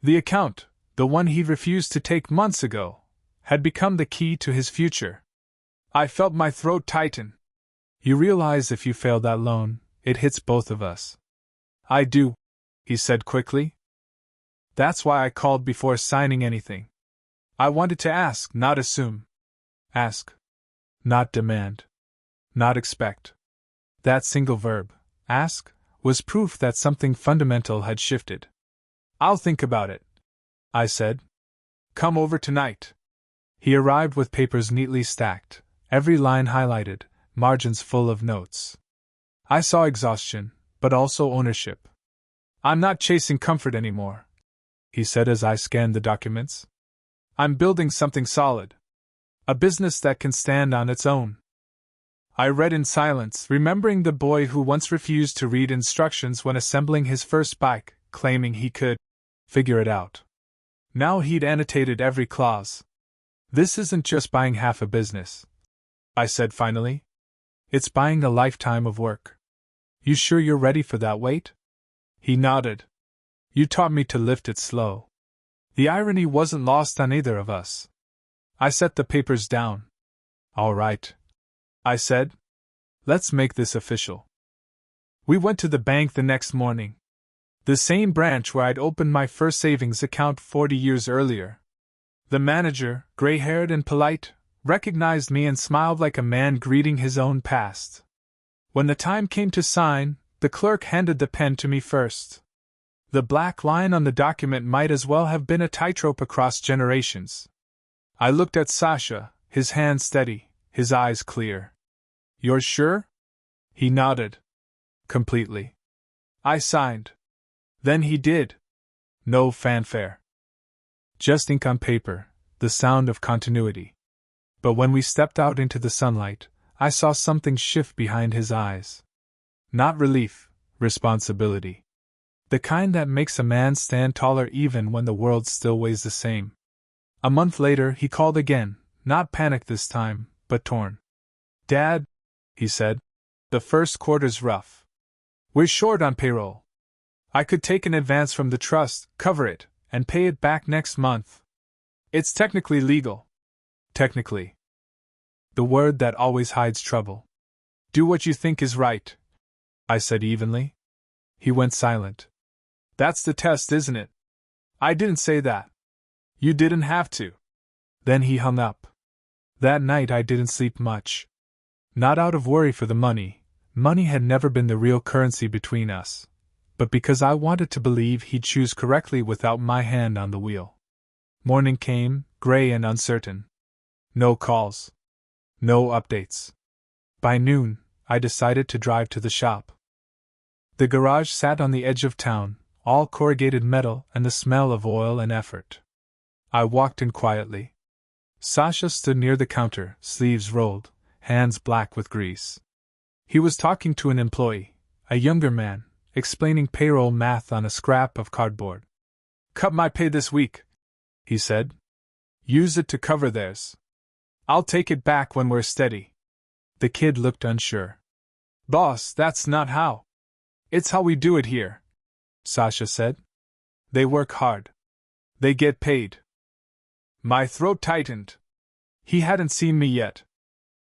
Speaker 1: The account, the one he refused to take months ago, had become the key to his future. I felt my throat tighten. You realize if you fail that loan, it hits both of us. I do, he said quickly. That's why I called before signing anything. I wanted to ask, not assume. Ask. Not demand. Not expect. That single verb, ask, was proof that something fundamental had shifted. I'll think about it, I said. Come over tonight. He arrived with papers neatly stacked, every line highlighted, margins full of notes. I saw exhaustion, but also ownership. I'm not chasing comfort anymore, he said as I scanned the documents. I'm building something solid. A business that can stand on its own. I read in silence, remembering the boy who once refused to read instructions when assembling his first bike, claiming he could figure it out. Now he'd annotated every clause. This isn't just buying half a business, I said finally. It's buying a lifetime of work. You sure you're ready for that weight? He nodded. You taught me to lift it slow. The irony wasn't lost on either of us. I set the papers down. All right, I said. Let's make this official. We went to the bank the next morning. The same branch where I'd opened my first savings account 40 years earlier. The manager, gray-haired and polite, recognized me and smiled like a man greeting his own past. When the time came to sign, the clerk handed the pen to me first. The black line on the document might as well have been a tightrope across generations. I looked at Sasha, his hand steady, his eyes clear. You're sure? He nodded. Completely. I signed. Then he did. No fanfare. Just ink on paper, the sound of continuity. But when we stepped out into the sunlight, I saw something shift behind his eyes. Not relief, responsibility. The kind that makes a man stand taller even when the world still weighs the same. A month later he called again, not panicked this time, but torn. Dad, he said, the first quarter's rough. We're short on payroll. I could take an advance from the trust, cover it, and pay it back next month. It's technically legal. Technically. The word that always hides trouble. Do what you think is right, I said evenly. He went silent. That's the test, isn't it? I didn't say that. You didn't have to. Then he hung up. That night I didn't sleep much. Not out of worry for the money. Money had never been the real currency between us. But because I wanted to believe he'd choose correctly without my hand on the wheel. Morning came, gray and uncertain. No calls. No updates. By noon, I decided to drive to the shop. The garage sat on the edge of town, all corrugated metal and the smell of oil and effort. I walked in quietly. Sasha stood near the counter, sleeves rolled, hands black with grease. He was talking to an employee, a younger man, explaining payroll math on a scrap of cardboard. Cut my pay this week, he said. Use it to cover theirs. I'll take it back when we're steady. The kid looked unsure. Boss, that's not how. It's how we do it here, Sasha said. They work hard. They get paid. My throat tightened. He hadn't seen me yet.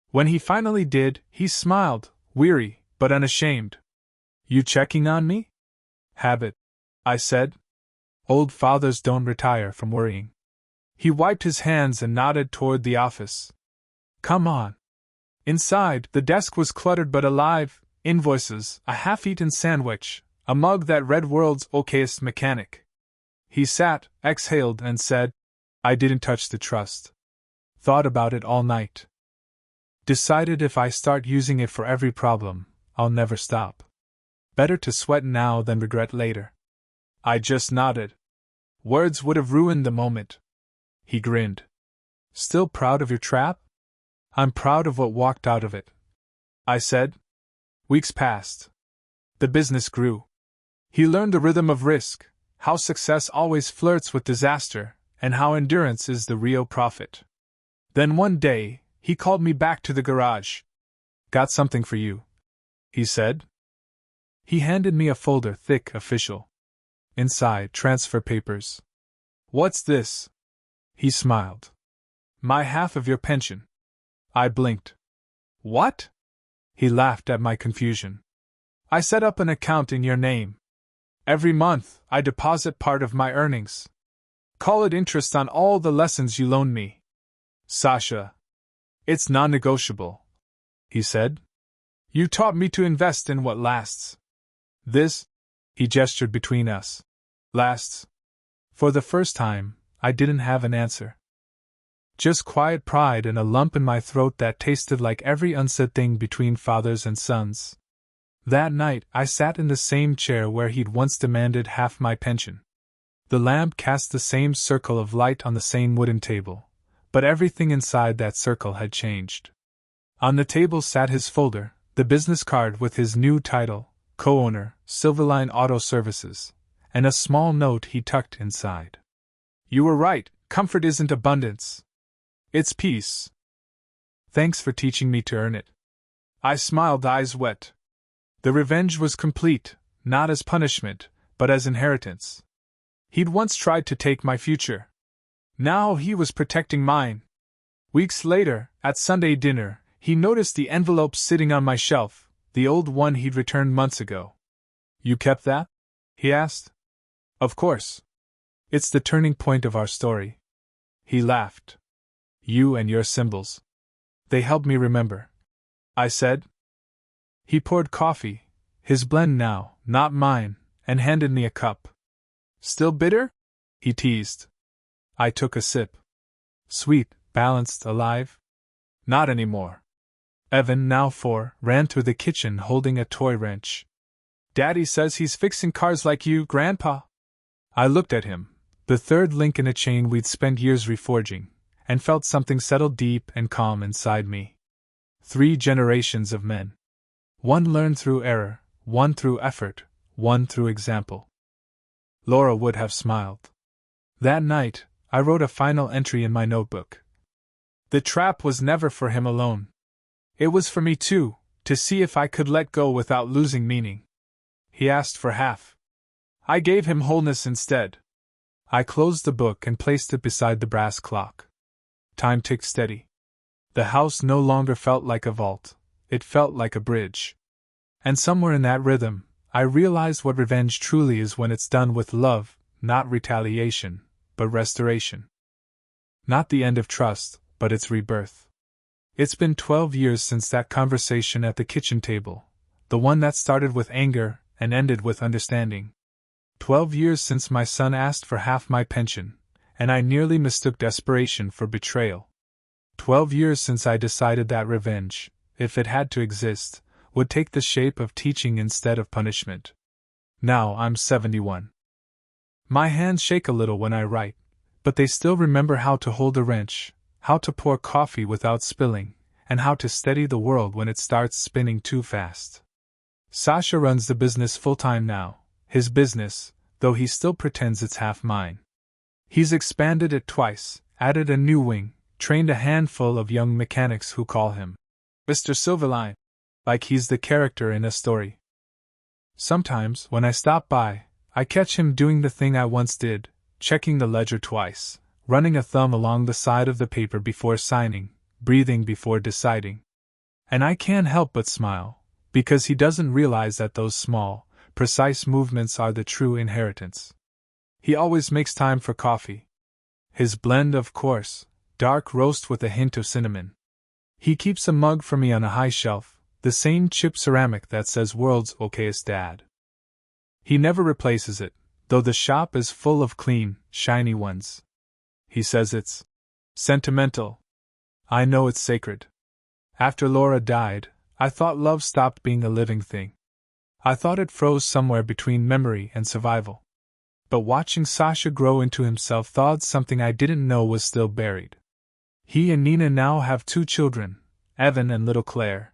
Speaker 1: When he finally did, he smiled, weary, but unashamed. You checking on me? Habit, I said. Old fathers don't retire from worrying. He wiped his hands and nodded toward the office. Come on. Inside, the desk was cluttered but alive, invoices, a half-eaten sandwich, a mug that read World's Okayest Mechanic. He sat, exhaled, and said, I didn't touch the trust. Thought about it all night. Decided if I start using it for every problem, I'll never stop. Better to sweat now than regret later. I just nodded. Words would have ruined the moment. He grinned. Still proud of your trap? I'm proud of what walked out of it, I said. Weeks passed. The business grew. He learned the rhythm of risk, how success always flirts with disaster, and how endurance is the real profit. Then one day, he called me back to the garage. Got something for you, he said. He handed me a folder, thick, official. Inside, transfer papers. What's this? He smiled. My half of your pension. I blinked. What? He laughed at my confusion. I set up an account in your name. Every month, I deposit part of my earnings. Call it interest on all the lessons you loaned me. Sasha. It's non-negotiable, he said. You taught me to invest in what lasts. This, he gestured between us, lasts. For the first time, I didn't have an answer. Just quiet pride and a lump in my throat that tasted like every unsaid thing between fathers and sons. That night, I sat in the same chair where he'd once demanded half my pension. The lamp cast the same circle of light on the same wooden table, but everything inside that circle had changed. On the table sat his folder, the business card with his new title, co-owner, Silverline Auto Services, and a small note he tucked inside. You were right, comfort isn't abundance. It's peace. Thanks for teaching me to earn it. I smiled, eyes wet. The revenge was complete, not as punishment, but as inheritance. He'd once tried to take my future. Now he was protecting mine. Weeks later, at Sunday dinner, he noticed the envelope sitting on my shelf, the old one he'd returned months ago. You kept that? He asked. Of course. It's the turning point of our story. He laughed. You and your symbols. They help me remember, I said. He poured coffee, his blend now, not mine, and handed me a cup. Still bitter? He teased. I took a sip. Sweet, balanced, alive? Not anymore. Evan, now 4, ran through the kitchen holding a toy wrench. Daddy says he's fixing cars like you, Grandpa. I looked at him, the third link in a chain we'd spent years reforging, and felt something settle deep and calm inside me. 3 generations of men. One learned through error, one through effort, one through example. Laura would have smiled. That night, I wrote a final entry in my notebook. The trap was never for him alone. It was for me too, to see if I could let go without losing meaning. He asked for half. I gave him wholeness instead. I closed the book and placed it beside the brass clock. Time ticked steady. The house no longer felt like a vault, it felt like a bridge. And somewhere in that rhythm, I realized what revenge truly is when it's done with love, not retaliation, but restoration. Not the end of trust, but its rebirth. It's been 12 years since that conversation at the kitchen table, the one that started with anger and ended with understanding. 12 years since my son asked for half my pension, and I nearly mistook desperation for betrayal. 12 years since I decided that revenge, if it had to exist, would take the shape of teaching instead of punishment. Now I'm 71. My hands shake a little when I write, but they still remember how to hold a wrench, how to pour coffee without spilling, and how to steady the world when it starts spinning too fast. Sasha runs the business full-time now, his business, though he still pretends it's half mine. He's expanded it twice, added a new wing, trained a handful of young mechanics who call him Mr. Silverline, like he's the character in a story. Sometimes, when I stop by, I catch him doing the thing I once did, checking the ledger twice, running a thumb along the side of the paper before signing, breathing before deciding. And I can't help but smile, because he doesn't realize that those small, precise movements are the true inheritance. He always makes time for coffee. His blend, of course, dark roast with a hint of cinnamon. He keeps a mug for me on a high shelf, the same chipped ceramic that says World's Okayest Dad. He never replaces it, though the shop is full of clean, shiny ones. He says it's sentimental. I know it's sacred. After Laura died, I thought love stopped being a living thing. I thought it froze somewhere between memory and survival. But watching Sasha grow into himself thawed something I didn't know was still buried. He and Nina now have 2 children, Evan and little Claire.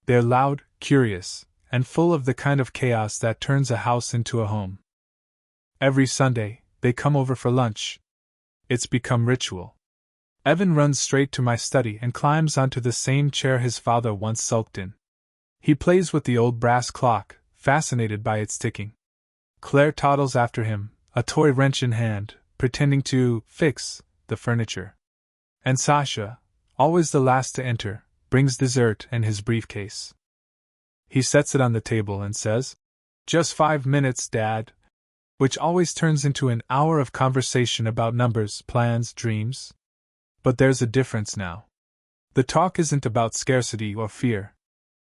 Speaker 1: They're loud, curious, and full of the kind of chaos that turns a house into a home. Every Sunday, they come over for lunch. It's become ritual. Evan runs straight to my study and climbs onto the same chair his father once sulked in. He plays with the old brass clock, fascinated by its ticking. Claire toddles after him, a toy wrench in hand, pretending to fix the furniture. And Sasha, always the last to enter, brings dessert and his briefcase. He sets it on the table and says, "Just 5 minutes, Dad," which always turns into an hour of conversation about numbers, plans, dreams. But there's a difference now. The talk isn't about scarcity or fear.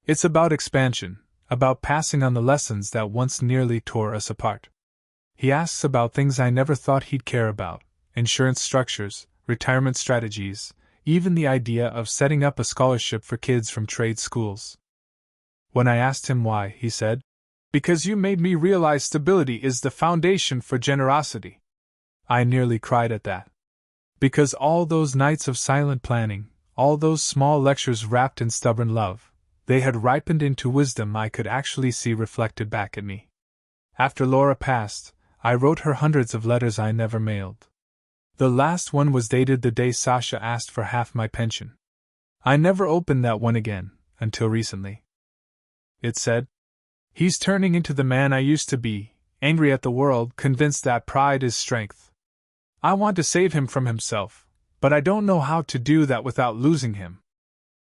Speaker 1: It's about expansion, about passing on the lessons that once nearly tore us apart. He asks about things I never thought he'd care about: insurance structures, retirement strategies, even the idea of setting up a scholarship for kids from trade schools. When I asked him why, he said, "Because you made me realize stability is the foundation for generosity." I nearly cried at that. Because all those nights of silent planning, all those small lectures wrapped in stubborn love, they had ripened into wisdom I could actually see reflected back at me. After Laura passed, I wrote her hundreds of letters I never mailed. The last one was dated the day Sasha asked for half my pension. I never opened that one again, until recently. It said, "He's turning into the man I used to be, angry at the world, convinced that pride is strength. I want to save him from himself, but I don't know how to do that without losing him."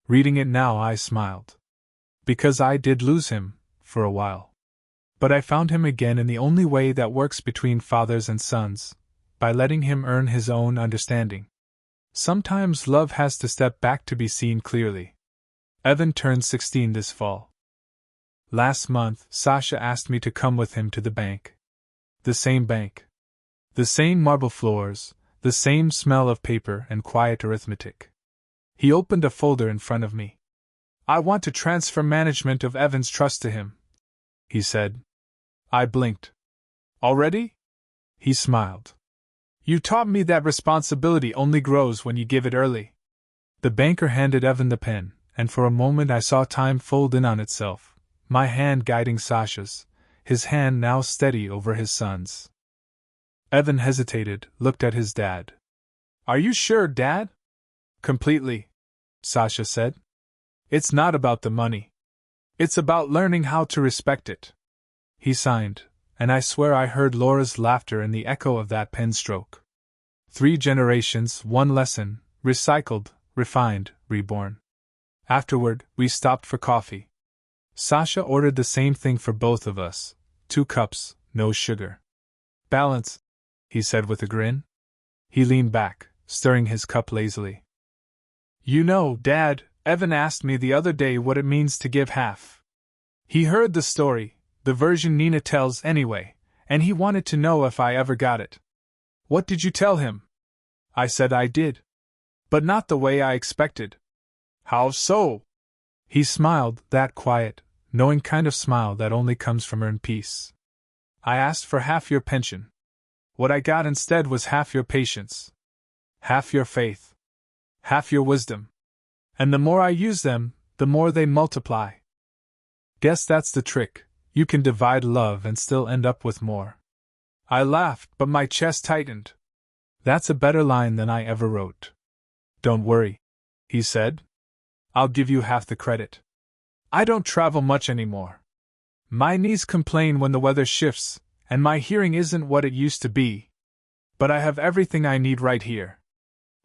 Speaker 1: Reading it now, I smiled. Because I did lose him, for a while. But I found him again in the only way that works between fathers and sons, by letting him earn his own understanding. Sometimes love has to step back to be seen clearly. Evan turned 16 this fall. Last month, Sasha asked me to come with him to the bank. The same bank. The same marble floors, the same smell of paper and quiet arithmetic. He opened a folder in front of me. "I want to transfer management of Evan's trust to him," he said. I blinked. "Already?" He smiled. "You taught me that responsibility only grows when you give it early." The banker handed Evan the pen, and for a moment I saw time fold in on itself, my hand guiding Sasha's, his hand now steady over his son's. Evan hesitated, looked at his dad. "Are you sure, Dad?" "Completely," Sasha said. "It's not about the money. It's about learning how to respect it." He signed, and I swear I heard Laura's laughter in the echo of that pen stroke. 3 generations, 1 lesson, recycled, refined, reborn. Afterward, we stopped for coffee. Sasha ordered the same thing for both of us, 2 cups, no sugar. "Balance," he said with a grin. He leaned back, stirring his cup lazily. "You know, Dad, Evan asked me the other day what it means to give half. He heard the story, the version Nina tells anyway, and he wanted to know if I ever got it." "What did you tell him?" I said I did. "But not the way I expected." "How so?" He smiled, that quiet, knowing kind of smile that only comes from earned peace. "I asked for half your pension. What I got instead was half your patience, half your faith, half your wisdom. And the more I use them, the more they multiply. Guess that's the trick. You can divide love and still end up with more." I laughed, but my chest tightened. "That's a better line than I ever wrote." "Don't worry," he said. "I'll give you half the credit. I don't travel much anymore. My knees complain when the weather shifts, and my hearing isn't what it used to be. But I have everything I need right here.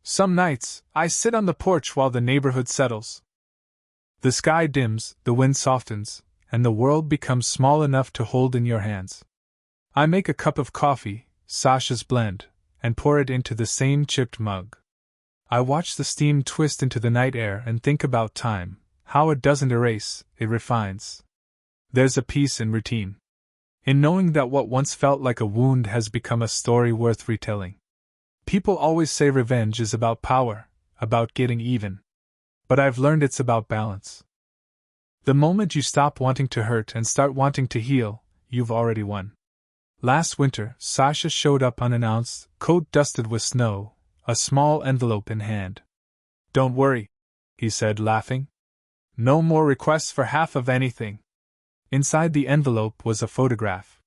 Speaker 1: Some nights, I sit on the porch while the neighborhood settles. The sky dims, the wind softens, and the world becomes small enough to hold in your hands. I make a cup of coffee, Sasha's blend, and pour it into the same chipped mug. I watch the steam twist into the night air and think about time, how it doesn't erase, it refines. There's a peace in routine. In knowing that what once felt like a wound has become a story worth retelling. People always say revenge is about power, about getting even. But I've learned it's about balance. The moment you stop wanting to hurt and start wanting to heal, you've already won. Last winter, Sasha showed up unannounced, coat dusted with snow, a small envelope in hand. "Don't worry," he said, laughing. "No more requests for half of anything." Inside the envelope was a photograph.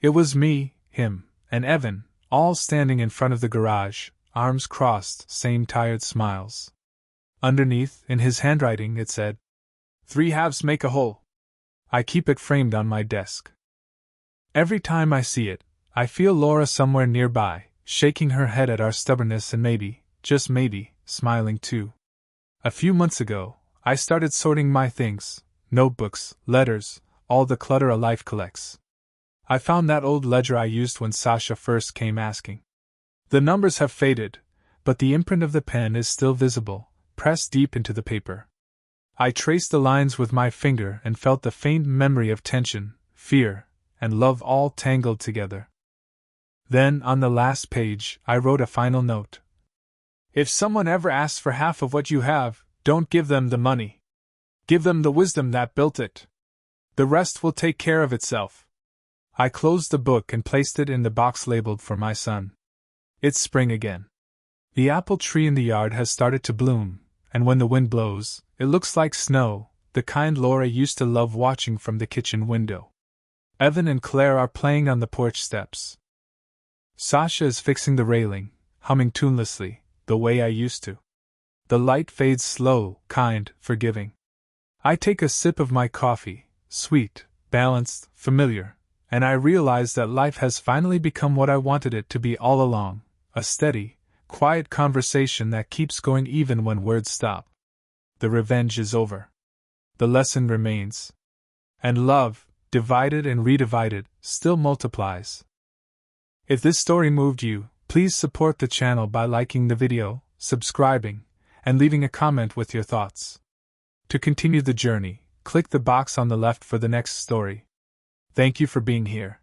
Speaker 1: It was me, him, and Evan, all standing in front of the garage, arms crossed, same tired smiles. Underneath, in his handwriting, it said, "Three halves make a whole." I keep it framed on my desk. Every time I see it, I feel Laura somewhere nearby, shaking her head at our stubbornness and maybe, just maybe, smiling too. A few months ago, I started sorting my things, notebooks, letters, all the clutter a life collects. I found that old ledger I used when Sasha first came asking. The numbers have faded, but the imprint of the pen is still visible, pressed deep into the paper. I traced the lines with my finger and felt the faint memory of tension, fear, and love all tangled together. Then, on the last page, I wrote a final note. "If someone ever asks for half of what you have, don't give them the money. Give them the wisdom that built it. The rest will take care of itself." I closed the book and placed it in the box labeled for my son. It's spring again. The apple tree in the yard has started to bloom, and when the wind blows, it looks like snow, the kind Laura used to love watching from the kitchen window. Evan and Claire are playing on the porch steps. Sasha is fixing the railing, humming tunelessly, the way I used to. The light fades slow, kind, forgiving. I take a sip of my coffee, sweet, balanced, familiar, and I realize that life has finally become what I wanted it to be all along, a steady, quiet conversation that keeps going even when words stop. The revenge is over. The lesson remains. And love, divided and redivided, still multiplies. If this story moved you, please support the channel by liking the video, subscribing, and leaving a comment with your thoughts. To continue the journey, click the box on the left for the next story. Thank you for being here.